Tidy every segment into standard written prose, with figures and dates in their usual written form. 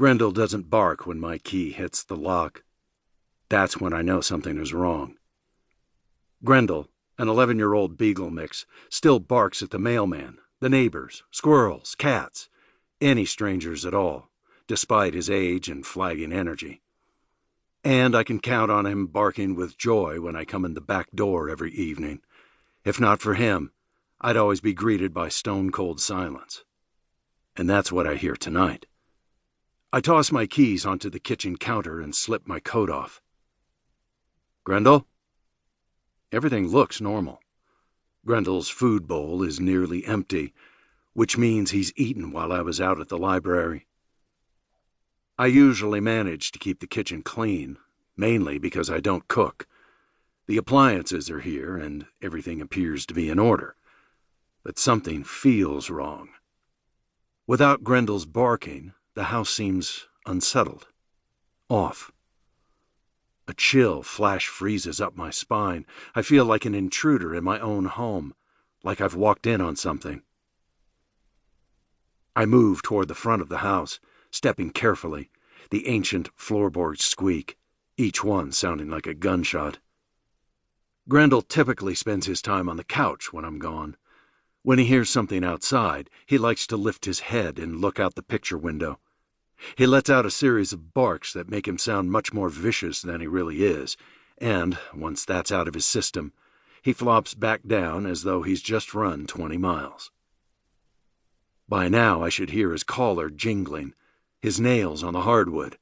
Grendel doesn't bark when my key hits the lock. That's when I know something is wrong. Grendel, an 11-year-old beagle mix, still barks at the mailman, the neighbors, squirrels, cats, any strangers at all, despite his age and flagging energy. And I can count on him barking with joy when I come in the back door every evening. If not for him, I'd always be greeted by stone-cold silence. And that's what I hear tonight. I toss my keys onto the kitchen counter and slip my coat off. Grendel? Everything looks normal. Grendel's food bowl is nearly empty, which means he's eaten while I was out at the library. I usually manage to keep the kitchen clean, mainly because I don't cook. The appliances are here and everything appears to be in order. But something feels wrong. Without Grendel's barking, the house seems unsettled, off. A chill flash freezes up my spine. I feel like an intruder in my own home, like I've walked in on something. I move toward the front of the house, stepping carefully, the ancient floorboards squeak, each one sounding like a gunshot. Grendel typically spends his time on the couch when I'm gone. When he hears something outside, he likes to lift his head and look out the picture window. He lets out a series of barks that make him sound much more vicious than he really is, and, once that's out of his system, he flops back down as though he's just run 20 miles. By now I should hear his collar jingling, his nails on the hardwood.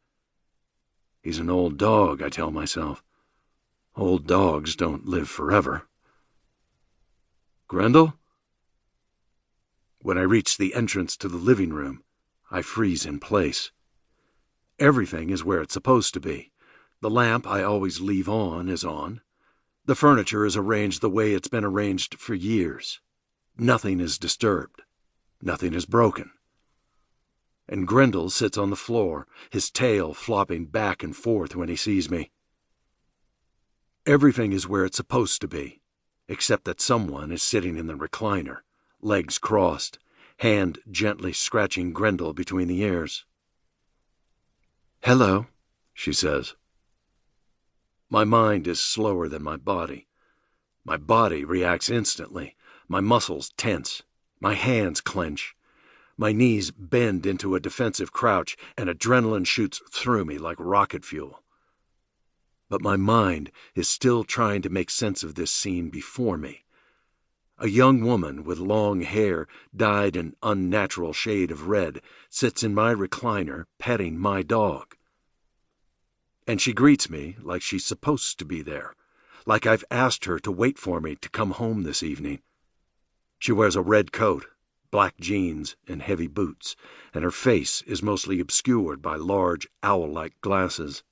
He's an old dog, I tell myself. Old dogs don't live forever. Grendel? When I reach the entrance to the living room, I freeze in place. Everything is where it's supposed to be. The lamp I always leave on is on. The furniture is arranged the way it's been arranged for years. Nothing is disturbed. Nothing is broken. And Grendel sits on the floor, his tail flopping back and forth when he sees me. Everything is where it's supposed to be, except that someone is sitting in the recliner, legs crossed, hand gently scratching Grendel between the ears. "Hello," she says. My mind is slower than my body. My body reacts instantly. My muscles tense. My hands clench. My knees bend into a defensive crouch, and adrenaline shoots through me like rocket fuel. But my mind is still trying to make sense of this scene before me. A young woman with long hair dyed an unnatural shade of red sits in my recliner petting my dog. And she greets me like she's supposed to be there, like I've asked her to wait for me to come home this evening. She wears a red coat, black jeans, and heavy boots, and her face is mostly obscured by large owl-like glasses.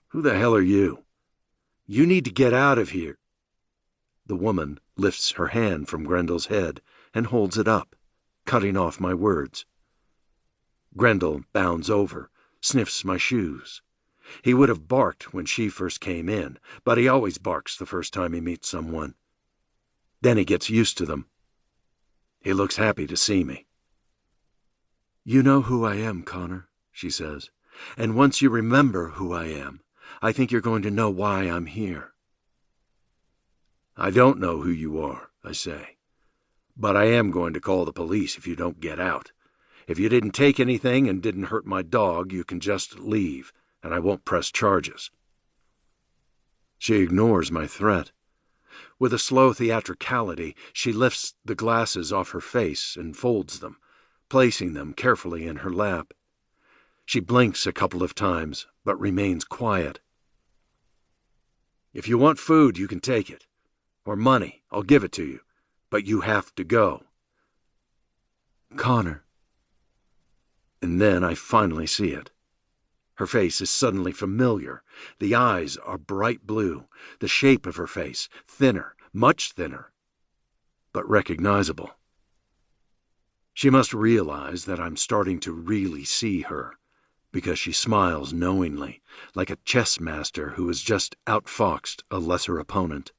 "Who the hell are you? You need to get out of here." The woman lifts her hand from Grendel's head and holds it up, cutting off my words. Grendel bounds over, sniffs my shoes. He would have barked when she first came in, but he always barks the first time he meets someone. Then he gets used to them. He looks happy to see me. "You know who I am, Connor," she says, "and once you remember who I am, I think you're going to know why I'm here." "I don't know who you are," I say, "but I am going to call the police if you don't get out. If you didn't take anything and didn't hurt my dog, you can just leave, and I won't press charges." She ignores my threat. With a slow theatricality, she lifts the glasses off her face and folds them, placing them carefully in her lap. She blinks a couple of times, but remains quiet. "If you want food, you can take it. Or money, I'll give it to you. But you have to go." "Connor." And then I finally see it. Her face is suddenly familiar. The eyes are bright blue. The shape of her face, thinner, much thinner, but recognizable. She must realize that I'm starting to really see her, because she smiles knowingly, like a chess master who has just outfoxed a lesser opponent.